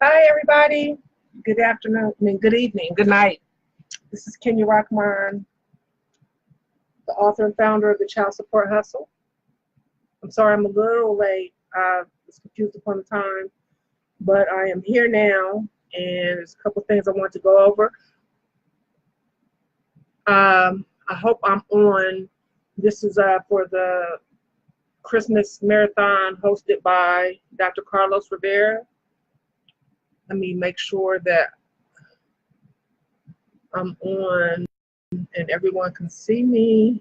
Hi, everybody. Good afternoon, good evening, good night. This is Kenya Rockmine, the author and founder of the Child Support Hustle. I'm sorry I'm a little late. I was confused upon the time, but I am here now, and there's a couple things I want to go over. I hope I'm on. This is for the Christmas Marathon hosted by Dr. Carlos Rivera. Let me make sure that I'm on and everyone can see me.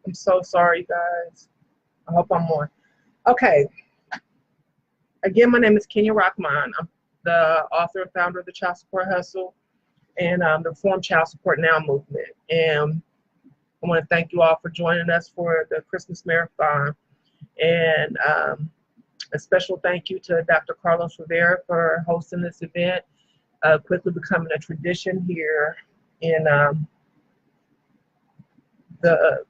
I'm so sorry, guys. I hope I'm on. Okay. Again, my name is Kenya Rockmine. I'm the author and founder of the Child Support Hustle and the Reform Child Support Now movement. And I want to thank you all for joining us for the Christmas Marathon. And a special thank you to Dr. Carlos Rivera for hosting this event, quickly becoming a tradition here in the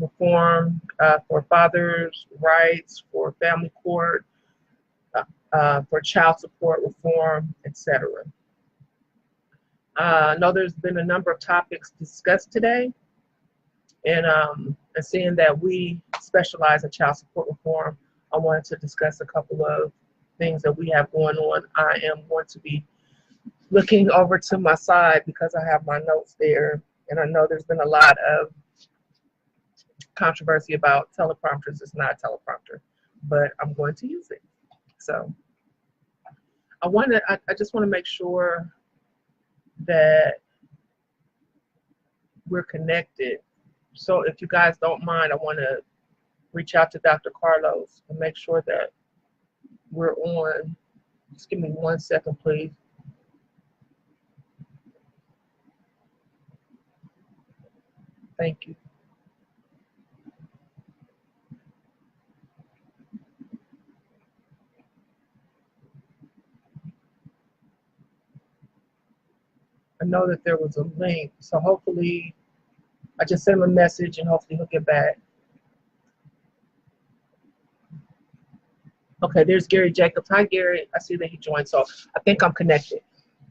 Reform for Fathers' Rights, for Family Court, for Child Support Reform, etc. I know there's been a number of topics discussed today, and seeing that we specialize in child support reform, I wanted to discuss a couple of things that we have going on. I am going to be looking over to my side because I have my notes there, and I know there's been a lot of controversy about teleprompters. It's not a teleprompter, but I'm going to use it. So I just want to make sure that we're connected. So if you guys don't mind, I want to reach out to Dr. Carlos and make sure that we're on. Just give me 1 second, please. Thank you. I know that there was a link, so hopefully I just sent him a message and hopefully he'll get back. Okay, there's Gary Jacobs. Hi, Gary. I see that he joined, so I think I'm connected.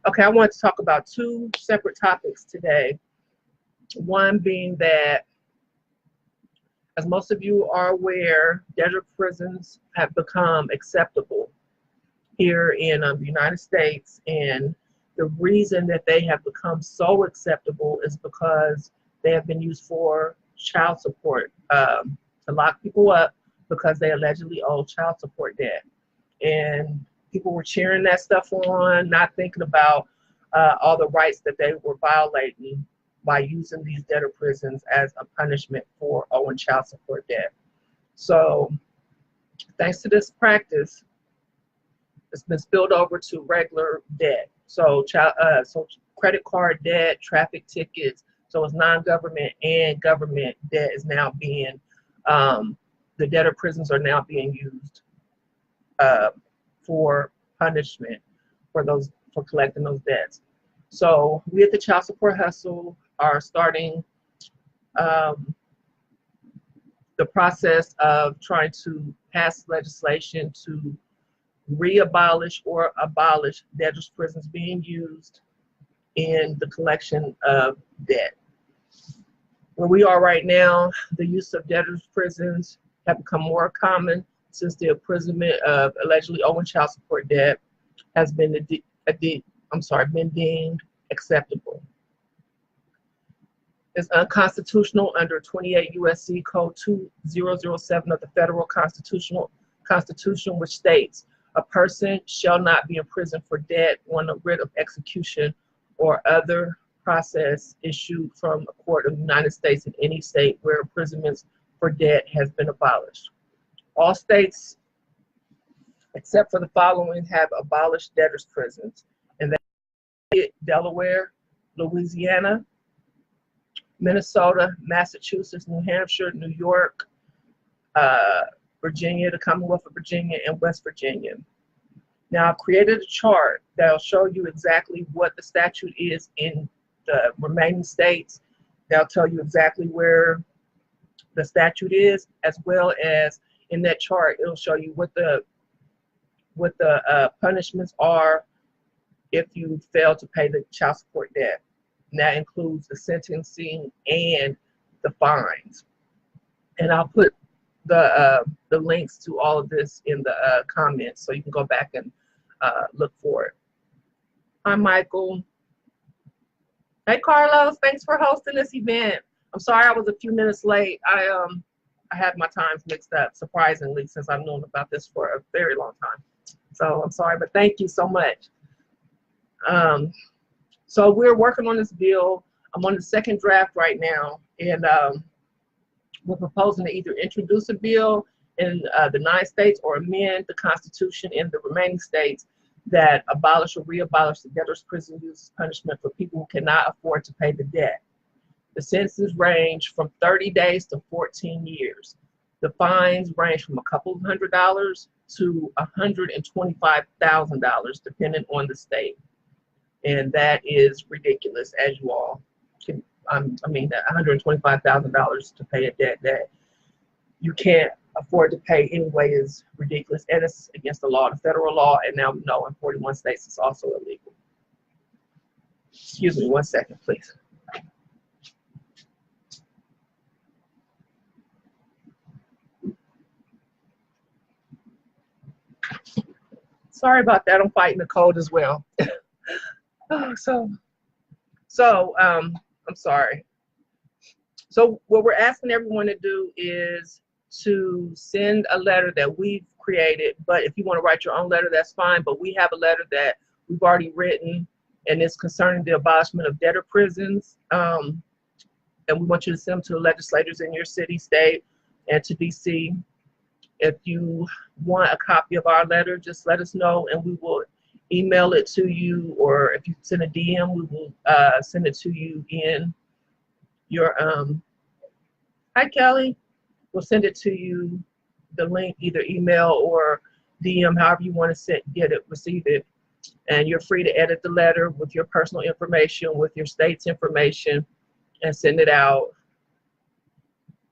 Okay, I want to talk about two separate topics today. One being that, as most of you are aware, debtor prisons have become acceptable here in the United States, and the reason that they have become so acceptable is because they have been used for child support, to lock people up because they allegedly owe child support debt. And people were cheering that stuff on, not thinking about all the rights that they were violating by using these debtor prisons as a punishment for owing child support debt. So thanks to this practice, it's been spilled over to regular debt. So credit card debt, traffic tickets, so it's non-government and government debt is now being, the debtor prisons are now being used for punishment for collecting those debts. So we at the Child Support Hustle are starting the process of trying to pass legislation to re-abolish or abolish debtors' prisons being used in the collection of debt. Where we are right now, the use of debtors' prisons have become more common since the imprisonment of allegedly owing child support debt has been been deemed acceptable. It's unconstitutional under 28 U.S.C. Code 2007 of the Federal Constitution, which states, "A person shall not be imprisoned for debt on a writ of execution or other process issued from a court of the United States in any state where imprisonments for debt has been abolished." All states, except for the following, have abolished debtors' prisons, and that's Delaware, Louisiana, Minnesota, Massachusetts, New Hampshire, New York, Virginia, the Commonwealth of Virginia, and West Virginia. Now, I've created a chart that'll show you exactly what the statute is in the remaining states. That'll tell you exactly where the statute is, as well as in that chart, it'll show you what the punishments are if you fail to pay the child support debt. And that includes the sentencing and the fines. And I'll put the links to all of this in the comments, so you can go back and look for it. Hi, Michael. Hey, Carlos. Thanks for hosting this event. I'm sorry I was a few minutes late. I had my times mixed up, surprisingly, since I've known about this for a very long time. So I'm sorry, but thank you so much. So we're working on this bill. I'm on the second draft right now, and we're proposing to either introduce a bill in the 9 states or amend the Constitution in the remaining states that abolish or re-abolish the debtor's prison use punishment for people who cannot afford to pay the debt. The sentences range from 30 days to 14 years. The fines range from a couple of $100s to $125,000, depending on the state. And that is ridiculous, as you all can. I mean, that $125,000 to pay a debt that you can't afford to pay anyway is ridiculous, and it's against the law, the federal law, and now we know in 41 states it's also illegal. Excuse me 1 second, please. Sorry about that. I'm fighting the cold as well. I'm sorry. So what we're asking everyone to do is to send a letter that we've created, but if you want to write your own letter, that's fine, but we have a letter that we've already written, and it's concerning the abolishment of debtor prisons, and we want you to send them to the legislators in your city, state, and to DC. If you want a copy of our letter, just let us know, and we will email it to you, or if you send a DM, we will send it to you in your hi Kelly. We'll send it to you, the link, either email or DM, however you want to receive it. And you're free to edit the letter with your personal information, with your state's information, and send it out.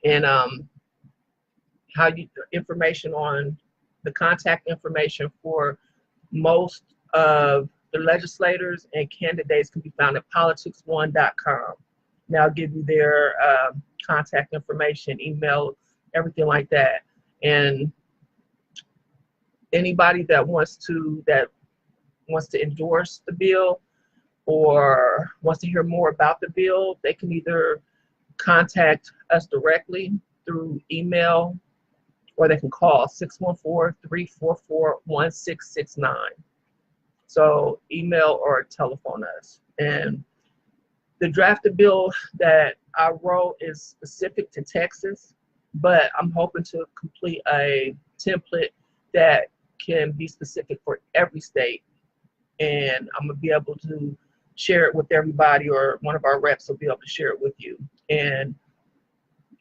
And information on the contact information for most of the legislators and candidates can be found at politics1.com. Now I'll give you their contact information, email, everything like that. And anybody that wants to endorse the bill or wants to hear more about the bill, they can either contact us directly through email, or they can call 614-344-1669. So email or telephone us. And the drafted bill that I wrote is specific to Texas, but I'm hoping to complete a template that can be specific for every state. And I'm gonna be able to share it with everybody, or one of our reps will be able to share it with you. And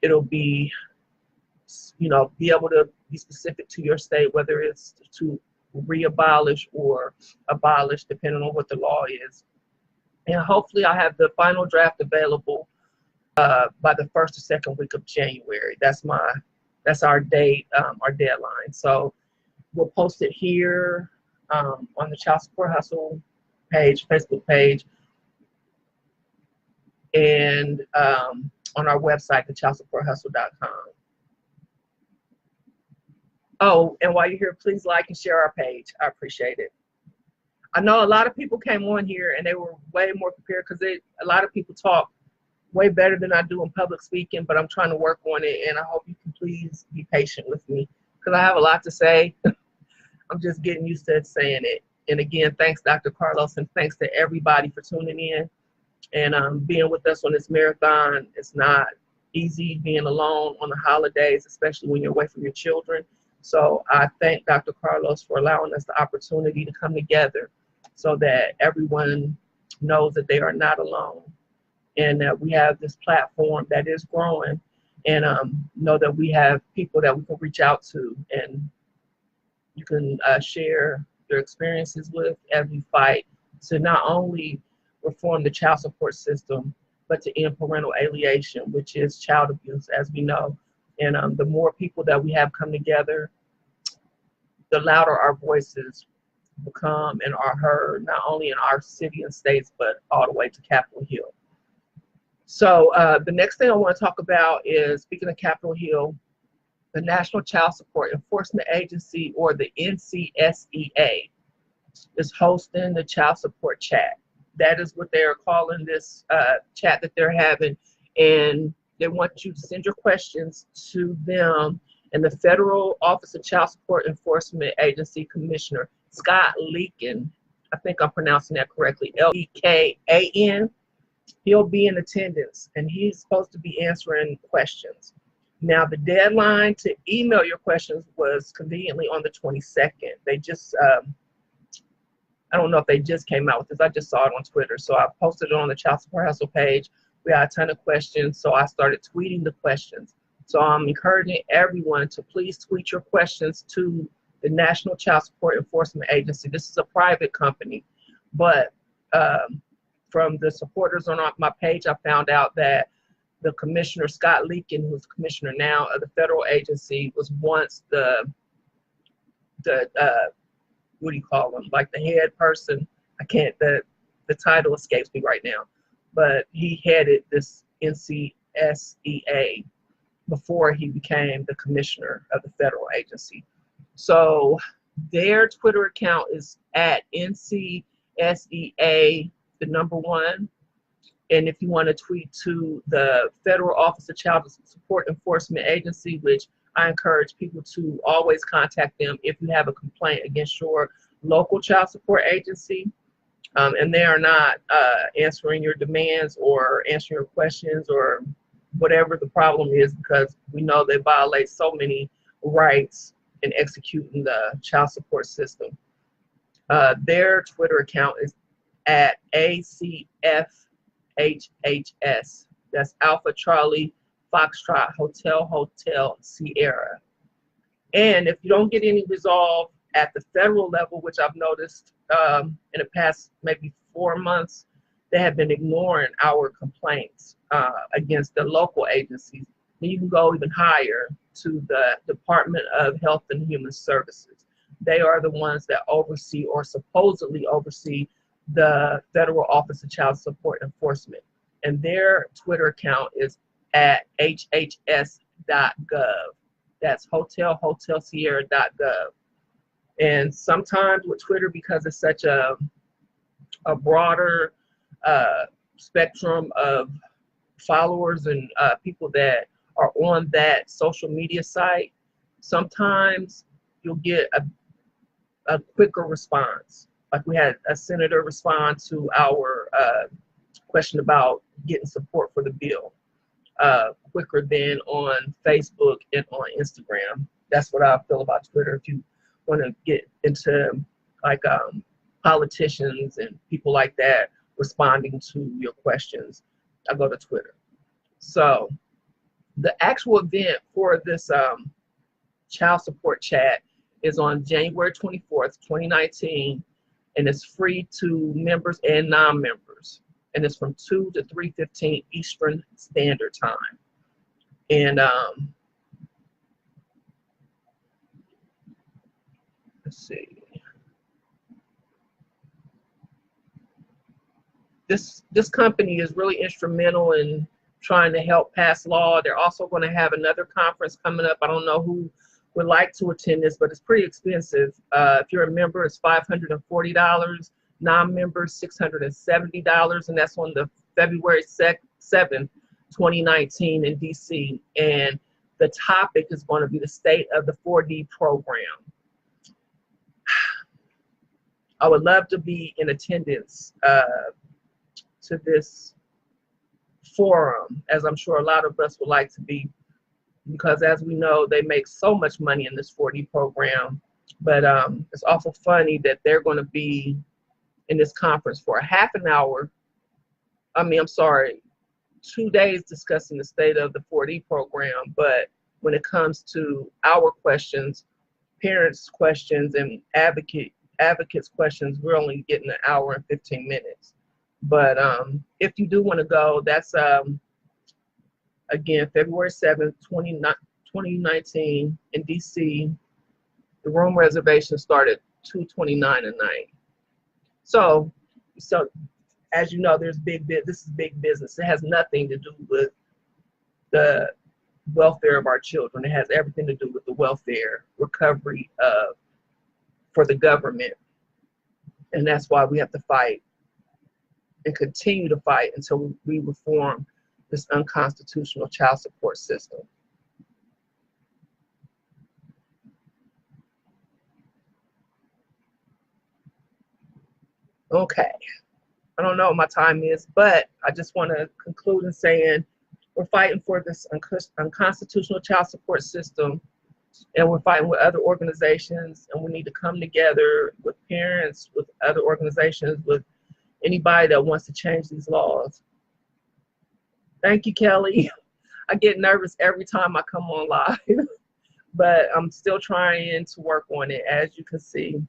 it'll be, be able to be specific to your state, whether it's to re-abolish or abolish, depending on what the law is. And hopefully I'll have the final draft available by the 1st or 2nd week of January. That's our date, our deadline. So we'll post it here on the Child Support Hustle page, Facebook page, and on our website, thechildsupporthustle.com. Oh, and while you're here, please like and share our page. I appreciate it. I know a lot of people came on here and they were way more prepared, because a lot of people talk way better than I do in public speaking, but I'm trying to work on it, and I hope you can please be patient with me, because I have a lot to say. I'm just getting used to saying it. And again, thanks, Dr. Carlos, and thanks to everybody for tuning in and being with us on this marathon. It's not easy being alone on the holidays, especially when you're away from your children. So I thank Dr. Carlos for allowing us the opportunity to come together so that everyone knows that they are not alone, and that we have this platform that is growing, and know that we have people that we can reach out to, and you can share your experiences with as we fight to not only reform the child support system, but to end parental alienation, which is child abuse, as we know. And the more people that we have come together, the louder our voices become and are heard, not only in our city and states, but all the way to Capitol Hill. So the next thing I want to talk about is, speaking of Capitol Hill, the National Child Support Enforcement Agency, or the NCSEA, is hosting the Child Support Chat. That is what they're calling this chat that they're having. And they want you to send your questions to them and the Federal Office of Child Support Enforcement Agency Commissioner, Scott Leakin. I think I'm pronouncing that correctly, Lekan. He'll be in attendance, and he's supposed to be answering questions. Now, the deadline to email your questions was conveniently on the 22nd. They just, I don't know if they just came out with this. I just saw it on Twitter. So I posted it on the Child Support Hustle page. We had a ton of questions, so I started tweeting the questions. So I'm encouraging everyone to please tweet your questions to the National Child Support Enforcement Agency. This is a private company, but from the supporters on my page, I found out that the commissioner, Scott Leakin, who's commissioner now of the federal agency, was once the what do you call him? Like the head person. I can't, the title escapes me right now, but he headed this NCSEA before he became the commissioner of the federal agency. So their Twitter account is at NCSEA, the number 1. And if you want to tweet to the Federal Office of Child Support Enforcement Agency, which I encourage people to always contact them if you have a complaint against your local child support agency, and they are not answering your demands or answering your questions or whatever the problem is, because we know they violate so many rights in executing the child support system. Their Twitter account is at ACFHHS. That's Alpha Charlie Foxtrot Hotel Sierra. And if you don't get any resolve at the federal level, which I've noticed in the past maybe 4 months, they have been ignoring our complaints against the local agencies. Then you can go even higher to the Department of Health and Human Services. They are the ones that oversee, or supposedly oversee, the Federal Office of Child Support Enforcement. And their Twitter account is at hhs.gov. That's hotelsierra.gov. And sometimes with Twitter, because it's such a broader spectrum of followers and people that are on that social media site, sometimes you'll get a quicker response. Like we had a senator respond to our question about getting support for the bill quicker than on Facebook and on Instagram. That's what I feel about Twitter. If you want to get into like politicians and people like that responding to your questions, I go to Twitter. So the actual event for this child support chat is on January 24th, 2019, and it's free to members and non-members. And it's from 2 to 3:15 Eastern Standard Time. And let's see. This company is really instrumental in trying to help pass law. They're also going to have another conference coming up. I don't know who would like to attend this, but it's pretty expensive. If you're a member, it's $540. Non-members, $670, and that's on the February 7th, 2019 in DC. And the topic is going to be the state of the 4D program. I would love to be in attendance to this forum, as I'm sure a lot of us would like to be, because as we know, they make so much money in this 4D program. But it's awful funny that they're going to be in this conference for a half an hour. 2 days discussing the state of the 4D program. But when it comes to our questions, parents' questions, and advocates' questions, we're only getting an hour and 15 minutes. But if you do want to go, that's again February 7th, 2019 in DC. The room reservation started $229 a night. So as you know, this is big business. It has nothing to do with the welfare of our children. It has everything to do with the welfare recovery for the government. And that's why we have to fight and continue to fight until we reform this unconstitutional child support system. Okay, I don't know what my time is, but I just want to conclude in saying we're fighting for this unconstitutional child support system, and we're fighting with other organizations, and we need to come together with parents, with other organizations, with anybody that wants to change these laws. Thank you, Kelly. I get nervous every time I come on live, but I'm still trying to work on it, as you can see.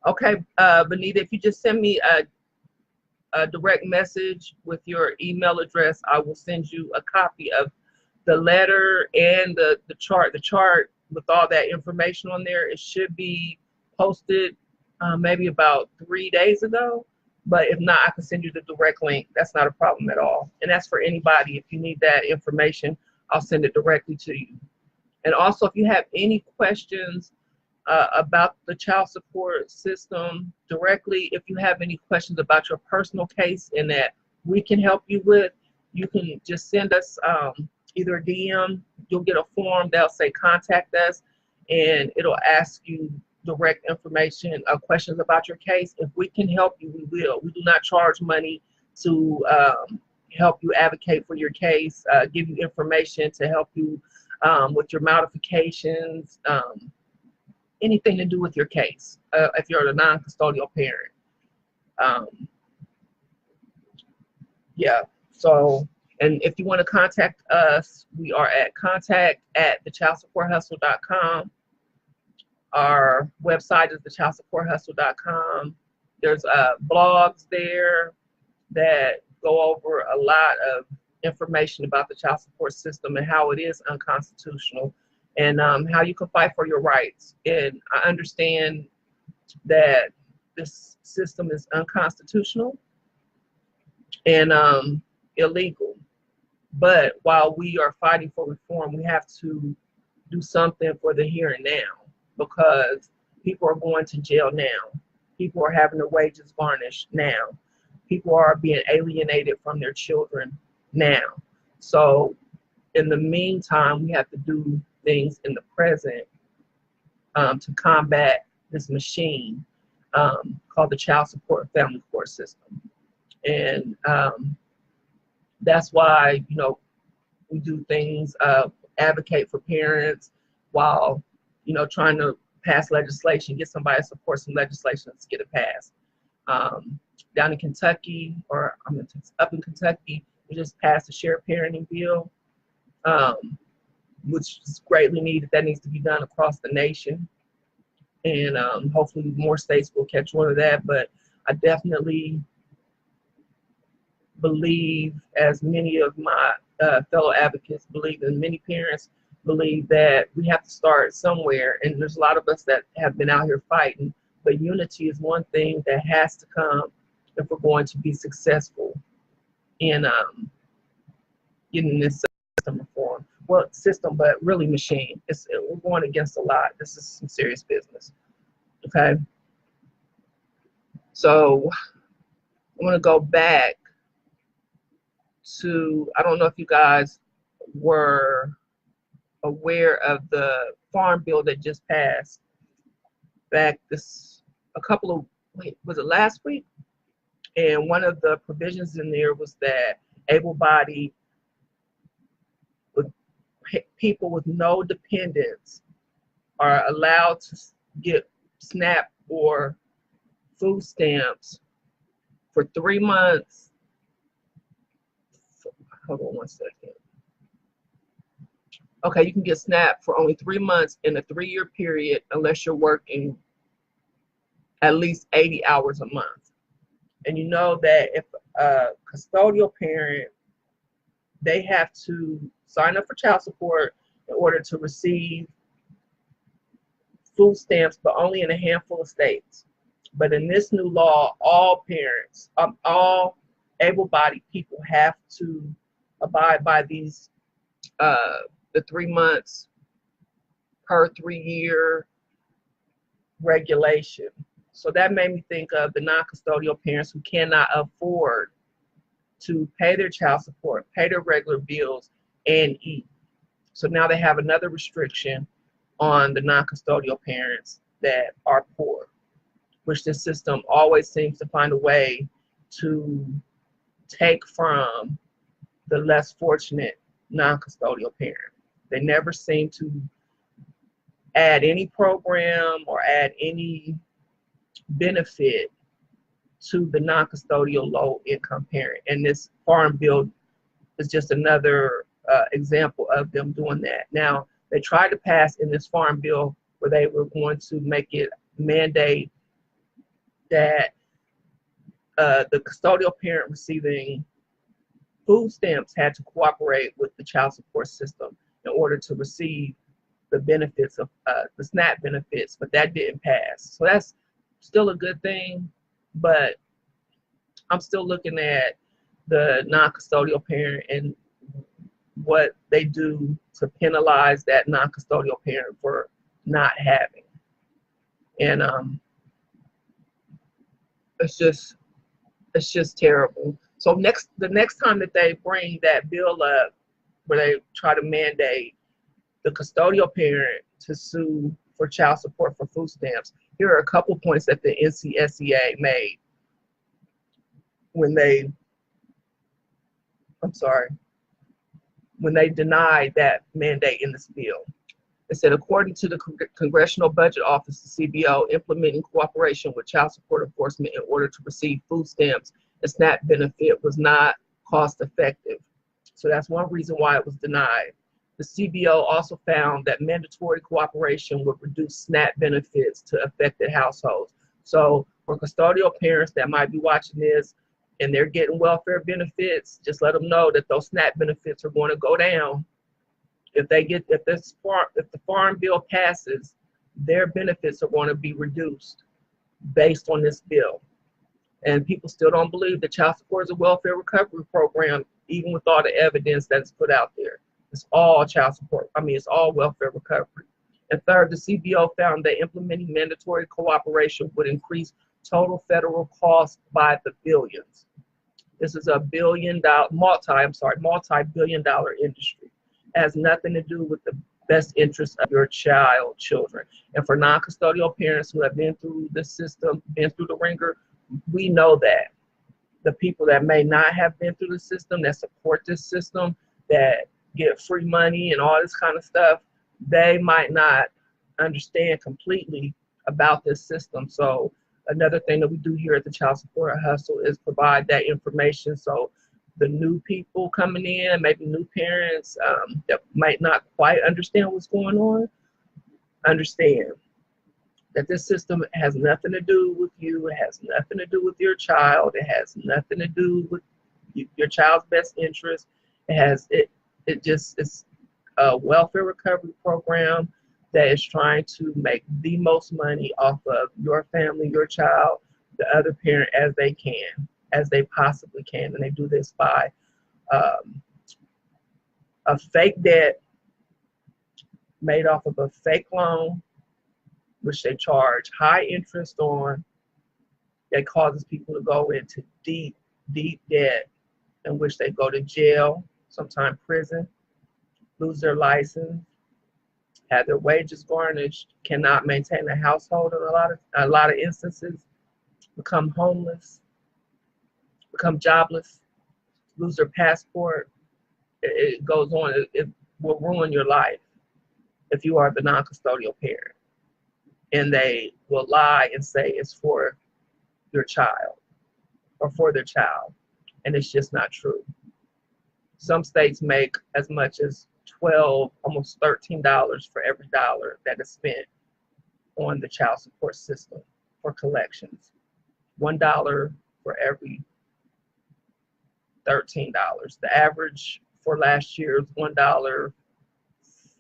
Okay, Benita, if you just send me a direct message with your email address, I will send you a copy of the letter and the chart. The chart with all that information on there, it should be posted maybe about 3 days ago. But if not, I can send you the direct link. That's not a problem at all. And that's for anybody. If you need that information, I'll send it directly to you. And also, if you have any questions about the child support system directly, if you have any questions about your personal case and that we can help you with, you can just send us either a DM. You'll get a form that'll say contact us, and it'll ask you direct information, questions about your case. If we can help you, we will. We do not charge money to help you advocate for your case, give you information to help you with your modifications, anything to do with your case, if you're a non-custodial parent. Yeah, so, and if you want to contact us, we are at contact@thechildsupporthustle.com. Our website is thechildsupporthustle.com. There's blogs there that go over a lot of information about the child support system and how it is unconstitutional, and how you can fight for your rights. And I understand that this system is unconstitutional and illegal. But while we are fighting for reform, we have to do something for the here and now, because people are going to jail now. People are having their wages garnished now. People are being alienated from their children now. So in the meantime, we have to do things in the present to combat this machine called the child support and family court system. And that's why, you know, we do things, advocate for parents while, you know, trying to pass legislation, get somebody to support some legislation to get it passed. Down in Kentucky, or up in Kentucky, we just passed a shared parenting bill, which is greatly needed. That needs to be done across the nation. And hopefully more states will catch on to that. But I definitely believe, as many of my fellow advocates believe, and many parents believe, that we have to start somewhere. And there's a lot of us that have been out here fighting, but unity is one thing that has to come if we're going to be successful in getting this system reform. Well, system, but really machine. We're going against a lot. This is some serious business. Okay. So I'm going to go back to, I don't know if you guys were aware of the farm bill that just passed back was it last week? And one of the provisions in there was that able-bodied people with no dependents are allowed to get SNAP or food stamps for 3 months. Hold on one second. Okay, you can get SNAP for only 3 months in a 3-year period unless you're working at least 80 hours a month. And you know that if a custodial parent they have to sign up for child support in order to receive food stamps, but only in a handful of states. But in this new law, all parents, all able-bodied people have to abide by these, the 3 months per 3-year regulation. So that made me think of the non-custodial parents who cannot afford to pay their child support, pay their regular bills, and eat. So now they have another restriction on the non-custodial parents that are poor, which the system always seems to find a way to take from the less fortunate non-custodial parent. They never seem to add any program or add any benefit to the non-custodial low-income parent. And this farm bill is just another example of them doing that. Now, they tried to pass in this farm bill where they were going to make it mandate that the custodial parent receiving food stamps had to cooperate with the child support system in order to receive the benefits of the SNAP benefits, but that didn't pass. So that's still a good thing, but I'm still looking at the non-custodial parent and what they do to penalize that non-custodial parent for not having. And it's just terrible. So the next time that they bring that bill up where they try to mandate the custodial parent to sue for child support for food stamps, here are a couple points that the NCSEA made when they denied that mandate in this bill. It said, according to the Congressional Budget Office, the CBO, implementing cooperation with child support enforcement in order to receive food stamps and SNAP benefit was not cost effective. So that's one reason why it was denied. The CBO also found that mandatory cooperation would reduce SNAP benefits to affected households. So for custodial parents that might be watching this and they're getting welfare benefits, just let them know that those SNAP benefits are going to go down. If the farm bill passes, their benefits are going to be reduced based on this bill. And people still don't believe that child support is a welfare recovery program, even with all the evidence that's put out there. It's all child support. It's all welfare recovery. And third, the CBO found that implementing mandatory cooperation would increase total federal costs by the billions. This is a multi-billion dollar industry. It has nothing to do with the best interest of your children. And for non-custodial parents who have been through the system, been through the ringer, we know that. The people that may not have been through the system, that support this system, that get free money and all this kind of stuff, they might not understand completely about this system. So another thing that we do here at the Child Support Hustle is provide that information so the new people coming in, maybe new parents that might not quite understand what's going on, understand that this system has nothing to do with you. It has nothing to do with your child. It has nothing to do with your child's best interest. It just is a welfare recovery program that is trying to make the most money off of your family, your child, the other parent as they can, as they possibly can. And they do this by a fake debt made off of a fake loan, which they charge high interest on, that causes people to go into deep, deep debt, in which they go to jail, sometimes prison, lose their license, have their wages garnished, cannot maintain a household in a lot of instances, become homeless, become jobless, lose their passport. It goes on. It will ruin your life if you are the non-custodial parent. And they will lie and say it's for your child or for their child. And it's just not true. Some states make as much as $12, almost $13 for every dollar that is spent on the child support system for collections. $1 for every $13. The average for last year's $1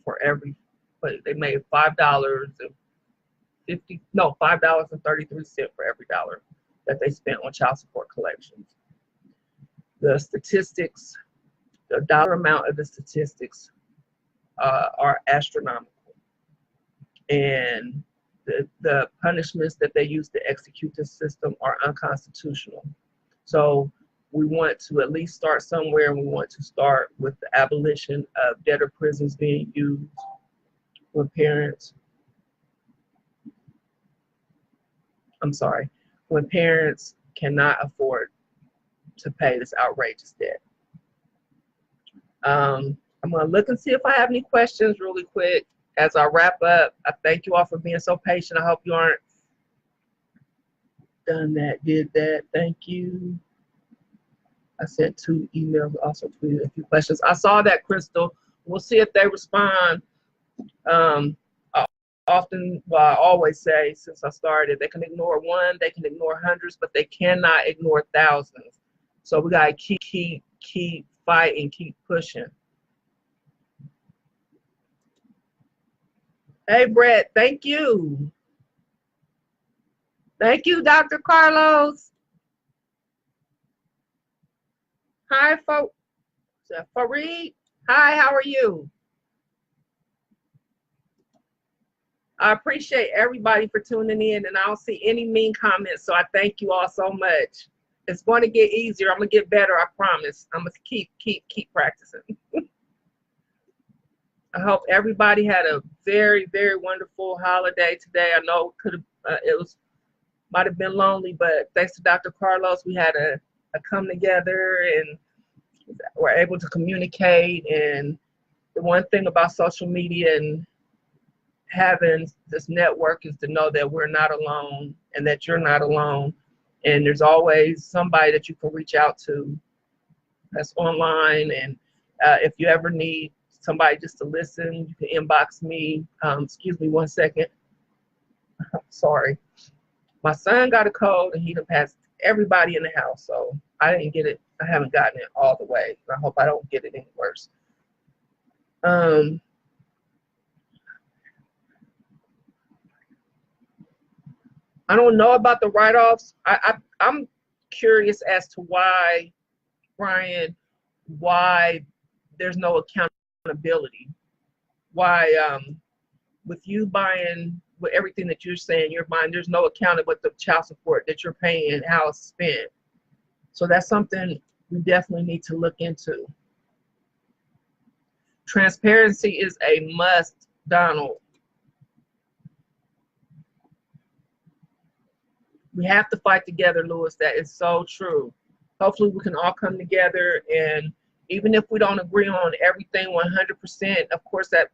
for every, but they made $5.33 for every dollar that they spent on child support collections. The statistics, the dollar amount of the statistics are astronomical, and the punishments that they use to execute this system are unconstitutional. So we want to at least start somewhere, and we want to start with the abolition of debtor prisons being used when parents, when parents cannot afford to pay this outrageous debt. I'm going to look and see if I have any questions really quick as I wrap up. I thank you all for being so patient. I hope you aren't done that, did that. Thank you. I sent 2 emails, also tweeted a few questions. I saw that, Crystal. We'll see if they respond. Often, well, I always say, since I started, they can ignore one, they can ignore hundreds, but they cannot ignore thousands. So we gotta keep fighting, keep pushing. Hey, Brett, thank you. Thank you, Dr. Carlos. Hi, Fareed. Hi, how are you? I appreciate everybody for tuning in, and I don't see any mean comments, so I thank you all so much. It's going to get easier. I'm going to get better, I promise. I'm going to keep practicing. I hope everybody had a very, very wonderful holiday today. I know might have been lonely, but thanks to Dr. Carlos, we had a come together and we're able to communicate. And the one thing about social media and having this network is to know that we're not alone and that you're not alone. And there's always somebody that you can reach out to that's online. And if you ever need somebody just to listen, you can inbox me. Excuse me 1 second. Sorry. My son got a cold and he done passed everybody in the house. So I didn't get it. I haven't gotten it all the way. I hope I don't get it any worse. I don't know about the write-offs. I'm curious as to why, Brian, why there's no accountability. Why, with you buying, with everything that you're saying, you're buying, there's no accounting with the child support that you're paying and how it's spent. So that's something we definitely need to look into. Transparency is a must, Donald. We have to fight together, Lewis. That is so true. Hopefully we can all come together, and even if we don't agree on everything 100%, of course that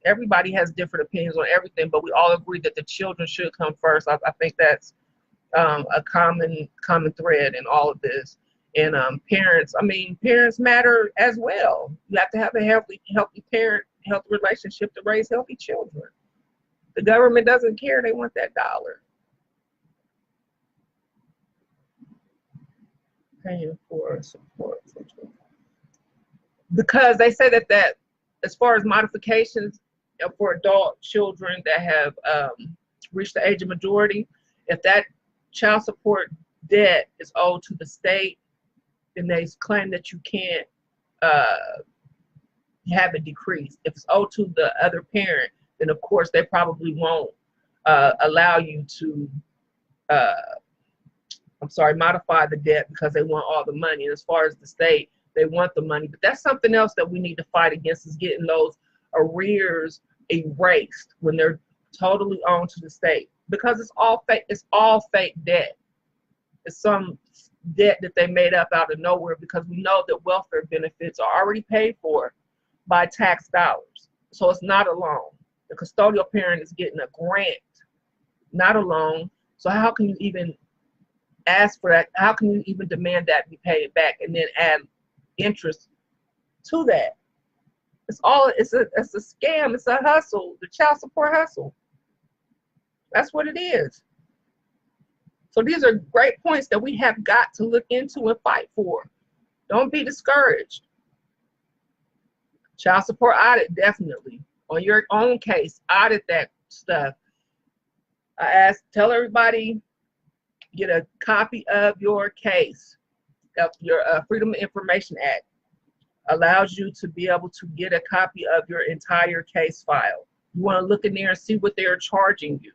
everybody has different opinions on everything, but we all agree that the children should come first. I think that's a common thread in all of this. And parents, parents matter as well. You have to have a healthy healthy relationship to raise healthy children. The government doesn't care. They want that dollar. Paying for support. Because they say that as far as modifications for adult children that have reached the age of majority, if that child support debt is owed to the state, then they claim that you can't have it decreased. If it's owed to the other parent, then of course they probably won't allow you to modify the debt because they want all the money. And as far as the state, they want the money. But that's something else that we need to fight against, is getting those arrears erased when they're totally owned to the state, because it's all fake. It's all fake debt. It's some debt that they made up out of nowhere, because we know that welfare benefits are already paid for by tax dollars. So it's not a loan. The custodial parent is getting a grant, not a loan. So how can you even ask for that? How can you even demand that be paid back and then add interest to that? It's a scam. It's a hustle, the child support hustle. That's what it is. So these are great points that we have got to look into and fight for. Don't be discouraged. Child support audit, definitely. On your own case, audit that stuff. Tell everybody, get a copy of your case, of your Freedom of Information Act. Allows you to be able to get a copy of your entire case file. You want to look in there and see what they're charging you.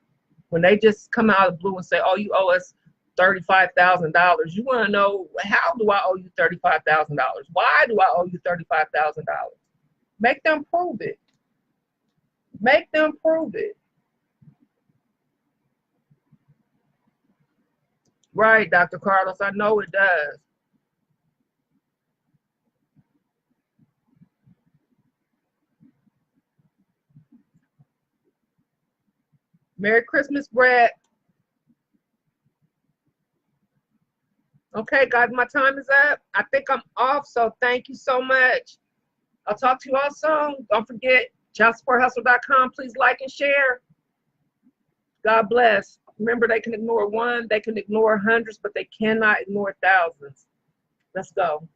When they just come out of the blue and say, oh, you owe us $35,000, you want to know, how do I owe you $35,000? Why do I owe you $35,000? Make them prove it. Make them prove it. Right, Dr. Carlos, I know it does. Merry Christmas, Brett. Okay, guys, my time is up. I think I'm off, so thank you so much. I'll talk to you all soon. Don't forget, childsupporthustle.com. Please like and share. God bless. Remember, they can ignore one, they can ignore hundreds, but they cannot ignore thousands. Let's go.